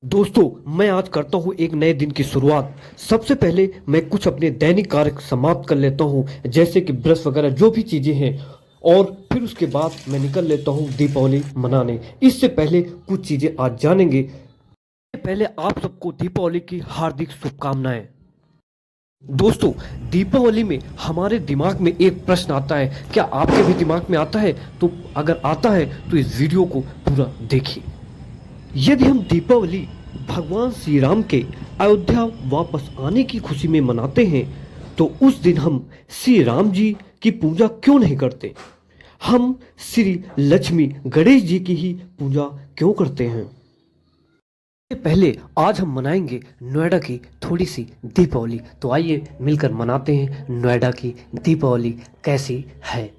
दोस्तों, मैं आज करता हूँ एक नए दिन की शुरुआत। सबसे पहले मैं कुछ अपने दैनिक कार्य समाप्त कर लेता हूँ, जैसे कि ब्रश वगैरह जो भी चीज़ें हैं। और फिर उसके बाद मैं निकल लेता हूँ दीपावली मनाने। इससे पहले कुछ चीज़ें आज जानेंगे। पहले आप सबको दीपावली की हार्दिक शुभकामनाएं। दोस्तों, दीपावली में हमारे दिमाग में एक प्रश्न आता है, क्या आपके भी दिमाग में आता है? तो अगर आता है तो इस वीडियो को पूरा देखिए। यदि हम दीपावली भगवान श्री राम के अयोध्या वापस आने की खुशी में मनाते हैं, तो उस दिन हम श्री राम जी की पूजा क्यों नहीं करते? हम श्री लक्ष्मी गणेश जी की ही पूजा क्यों करते हैं? इससे पहले आज हम मनाएंगे नोएडा की थोड़ी सी दीपावली। तो आइए मिलकर मनाते हैं नोएडा की दीपावली कैसी है।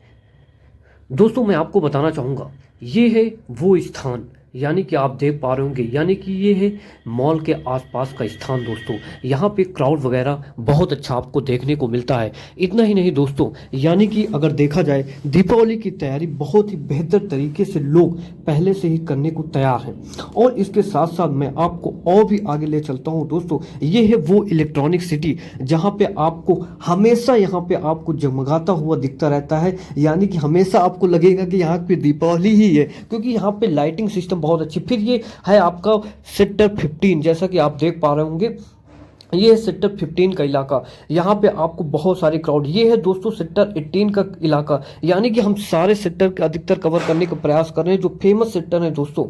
दोस्तों, मैं आपको बताना चाहूँगा, ये है वो स्थान, यानी कि आप देख पा रहे होंगे, यानी कि ये है मॉल के आसपास का स्थान। दोस्तों, यहाँ पे क्राउड वगैरह बहुत अच्छा आपको देखने को मिलता है। इतना ही नहीं दोस्तों, यानी कि अगर देखा जाए, दीपावली की तैयारी बहुत ही बेहतर तरीके से लोग पहले से ही करने को तैयार हैं। और इसके साथ साथ मैं आपको और भी आगे ले चलता हूँ। दोस्तों, ये है वो इलेक्ट्रॉनिक सिटी जहाँ पे आपको हमेशा यहाँ पे आपको जगमगाता हुआ दिखता रहता है, यानी कि हमेशा आपको लगेगा कि यहाँ पे दीपावली ही है, क्योंकि यहाँ पे लाइटिंग सिस्टम बहुत अच्छी। फिर ये है आपका सेक्टर 15, जैसा कि आप देख पा रहे होंगे, ये है सेक्टर 15 का इलाका। यहाँ पे आपको बहुत सारी क्राउड। ये है दोस्तों सेक्टर 18 का इलाका, यानी कि हम सारे सेक्टर के अधिकतर कवर करने का प्रयास कर रहे हैं, जो फेमस सेक्टर है दोस्तों।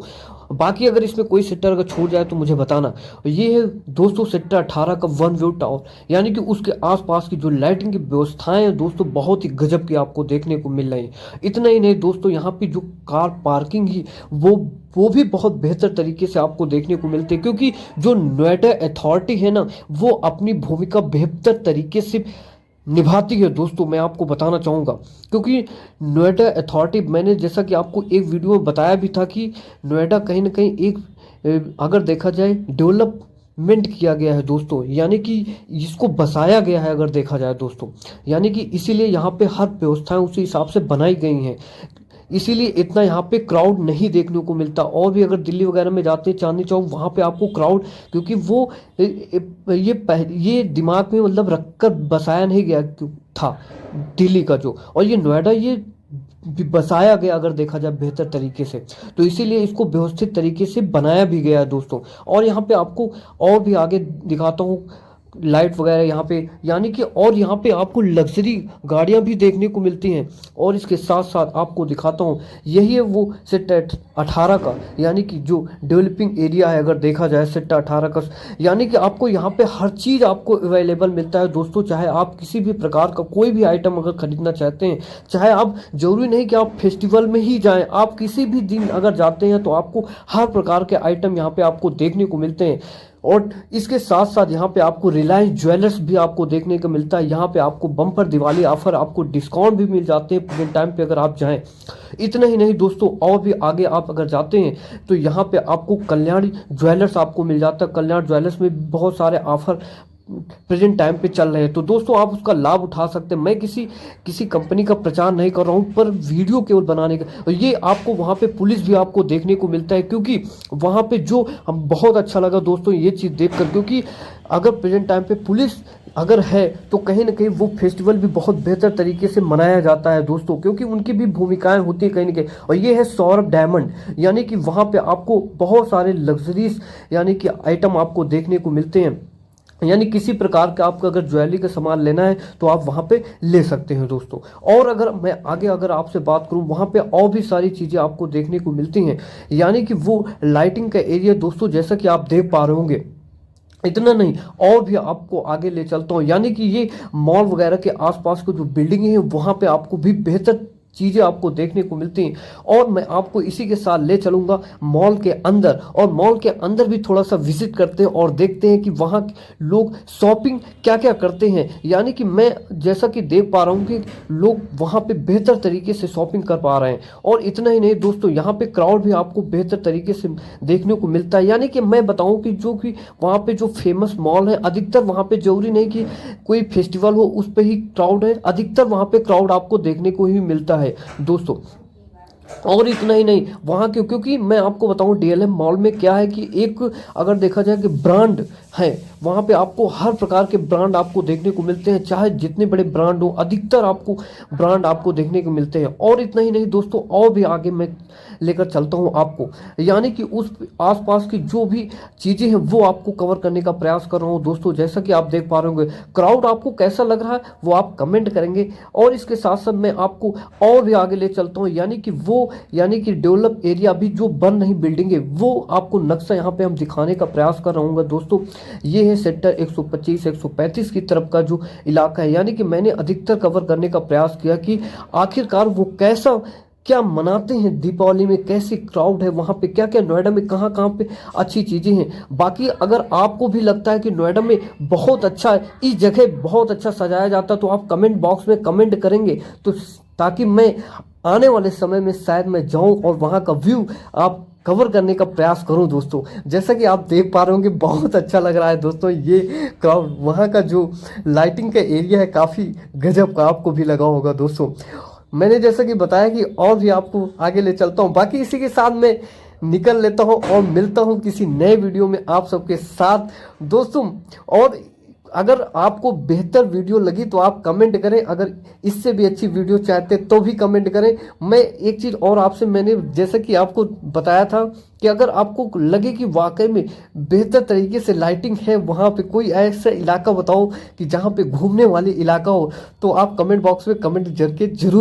बाकी अगर इसमें कोई सेक्टर अगर छूट जाए तो मुझे बताना। ये है दोस्तों सेक्टर 18 का वन व्यू टावर, यानी कि उसके आसपास की जो लाइटिंग की व्यवस्थाएं हैं दोस्तों, बहुत ही गजब की आपको देखने को मिल रही है। इतना ही नहीं दोस्तों, यहाँ पे जो कार पार्किंग ही वो भी बहुत बेहतर तरीके से आपको देखने को मिलते हैं, क्योंकि जो नोएडा अथॉरिटी है ना, वो अपनी भूमिका बेहतर तरीके से निभाती है। दोस्तों, मैं आपको बताना चाहूँगा, क्योंकि नोएडा अथॉरिटी, मैंने जैसा कि आपको एक वीडियो में बताया भी था कि नोएडा कहीं ना कहीं एक अगर देखा जाए डेवलपमेंट किया गया है दोस्तों, यानी कि इसको बसाया गया है अगर देखा जाए दोस्तों, यानी कि इसीलिए यहाँ पे हर व्यवस्थाएं उसी हिसाब से बनाई गई हैं। इसीलिए इतना यहाँ पे क्राउड नहीं देखने को मिलता। और भी अगर दिल्ली वगैरह में जाते हैं चांदनी चौक, वहाँ पे आपको क्राउड, क्योंकि वो ये दिमाग में मतलब रखकर बसाया नहीं गया था दिल्ली का जो, और ये नोएडा ये बसाया गया अगर देखा जाए बेहतर तरीके से, तो इसीलिए इसको व्यवस्थित तरीके से बनाया भी गया है दोस्तों। और यहाँ पे आपको और भी आगे दिखाता हूँ लाइट वगैरह यहाँ पे, यानी कि और यहाँ पे आपको लग्जरी गाड़ियाँ भी देखने को मिलती हैं। और इसके साथ साथ आपको दिखाता हूँ, यही है वो सेक्टर 18 का, यानी कि जो डेवलपिंग एरिया है अगर देखा जाए सेक्टर 18 का, यानी कि आपको यहाँ पे हर चीज़ आपको अवेलेबल मिलता है दोस्तों। चाहे आप किसी भी प्रकार का कोई भी आइटम अगर खरीदना चाहते हैं, चाहे आप, जरूरी नहीं कि आप फेस्टिवल में ही जाएँ, आप किसी भी दिन अगर जाते हैं तो आपको हर प्रकार के आइटम यहाँ पे आपको देखने को मिलते हैं। और इसके साथ साथ यहाँ पे आपको रिलायंस ज्वेलर्स भी आपको देखने को मिलता है। यहाँ पे आपको बम्पर दिवाली ऑफर, आपको डिस्काउंट भी मिल जाते हैं प्रेजेंट टाइम पे अगर आप जाएं। इतना ही नहीं दोस्तों, और भी आगे आप अगर जाते हैं तो यहाँ पे आपको कल्याण ज्वेलर्स आपको मिल जाता है। कल्याण ज्वेलर्स में बहुत सारे ऑफर प्रेजेंट टाइम पे चल रहे हैं, तो दोस्तों आप उसका लाभ उठा सकते हैं। मैं किसी कंपनी का प्रचार नहीं कर रहा हूँ, पर वीडियो केवल बनाने का। और ये आपको वहाँ पे पुलिस भी आपको देखने को मिलता है, क्योंकि वहाँ पे जो हम बहुत अच्छा लगा दोस्तों ये चीज़ देखकर, क्योंकि अगर प्रेजेंट टाइम पे पुलिस अगर है तो कहीं ना कहीं वो फेस्टिवल भी बहुत बेहतर तरीके से मनाया जाता है दोस्तों, क्योंकि उनकी भी भूमिकाएं होती है कहीं ना कहीं। और ये है सौरभ डायमंड, यानी कि वहाँ पे आपको बहुत सारे लग्जरीज यानी कि आइटम आपको देखने को मिलते हैं। यानी किसी प्रकार का आपको अगर ज्वेलरी का सामान लेना है तो आप वहाँ पे ले सकते हैं दोस्तों। और अगर मैं आगे अगर आपसे बात करूँ, वहाँ पे और भी सारी चीज़ें आपको देखने को मिलती हैं, यानी कि वो लाइटिंग का एरिया दोस्तों, जैसा कि आप देख पा रहे होंगे। इतना नहीं, और भी आपको आगे ले चलता हूँ, यानी कि ये मॉल वगैरह के आसपास को जो बिल्डिंग है वहाँ पे आपको भी बेहतर चीज़ें आपको देखने को मिलती हैं। और मैं आपको इसी के साथ ले चलूँगा मॉल के अंदर, और मॉल के अंदर भी थोड़ा सा विजिट करते हैं और देखते हैं कि वहाँ लोग शॉपिंग क्या क्या करते हैं। यानी कि मैं जैसा कि देख पा रहा हूँ कि लोग वहाँ पे बेहतर तरीके से शॉपिंग कर पा रहे हैं। और इतना ही नहीं दोस्तों, यहाँ पे क्राउड भी आपको बेहतर तरीके से देखने को मिलता है। यानी कि मैं बताऊँ कि जो कि वहाँ पे जो फेमस मॉल है, अधिकतर वहाँ पे जरूरी नहीं कि कोई फेस्टिवल हो उस पर ही क्राउड है, अधिकतर वहाँ पे क्राउड आपको देखने को ही मिलता है दोस्तों। और इतना ही नहीं वहाँ के, क्योंकि मैं आपको बताऊँ डीएलएफ मॉल में क्या है कि एक अगर देखा जाए कि ब्रांड है, वहाँ पे आपको हर प्रकार के ब्रांड आपको देखने को मिलते हैं, चाहे जितने बड़े ब्रांड हो अधिकतर आपको ब्रांड आपको देखने को मिलते हैं। और इतना ही नहीं दोस्तों, और भी आगे मैं लेकर चलता हूँ आपको, यानी कि उस आसपास की जो भी चीज़ें हैं वो आपको कवर करने का प्रयास कर रहा हूँ दोस्तों। जैसा कि आप देख पा रहे होंगे, क्राउड आपको कैसा लग रहा है वो आप कमेंट करेंगे। और इसके साथ साथ मैं आपको और भी आगे ले चलता हूँ, यानी कि डेवलप एरिया अभी जो बन रही बिल्डिंग है वो आपको नक्शा यहाँ पे हम दिखाने का प्रयास कर रहा हूँ दोस्तों। ये है सेक्टर 125 135 की तरफ का जो इलाका है, यानी कि मैंने अधिकतर कवर करने का प्रयास किया कि आखिरकार वो कैसा क्या मनाते हैं दीपावली में, कैसी क्राउड है वहाँ पे, क्या क्या नोएडा में कहाँ कहाँ पे अच्छी चीज़ें हैं। बाकी अगर आपको भी लगता है कि नोएडा में बहुत अच्छा है, इस जगह बहुत अच्छा सजाया जाता, तो आप कमेंट बॉक्स में कमेंट करेंगे तो ताकि मैं आने वाले समय में शायद मैं जाऊं और वहाँ का व्यू आप कवर करने का प्रयास करूं दोस्तों। जैसा कि आप देख पा रहे होंगे बहुत अच्छा लग रहा है दोस्तों, ये क्राउड वहाँ का जो लाइटिंग का एरिया है काफ़ी गजब का आपको भी लगा होगा दोस्तों। मैंने जैसा कि बताया कि और भी आपको आगे ले चलता हूँ, बाकी इसी के साथ मैं निकल लेता हूँ और मिलता हूँ किसी नए वीडियो में आप सबके साथ दोस्तों। और अगर आपको बेहतर वीडियो लगी तो आप कमेंट करें, अगर इससे भी अच्छी वीडियो चाहते तो भी कमेंट करें। मैं एक चीज़ और आपसे, मैंने जैसा कि आपको बताया था कि अगर आपको लगे कि वाकई में बेहतर तरीके से लाइटिंग है वहाँ पे, कोई ऐसा इलाका बताओ कि जहाँ पे घूमने वाली इलाका हो, तो आप कमेंट बॉक्स में कमेंट करके जरूर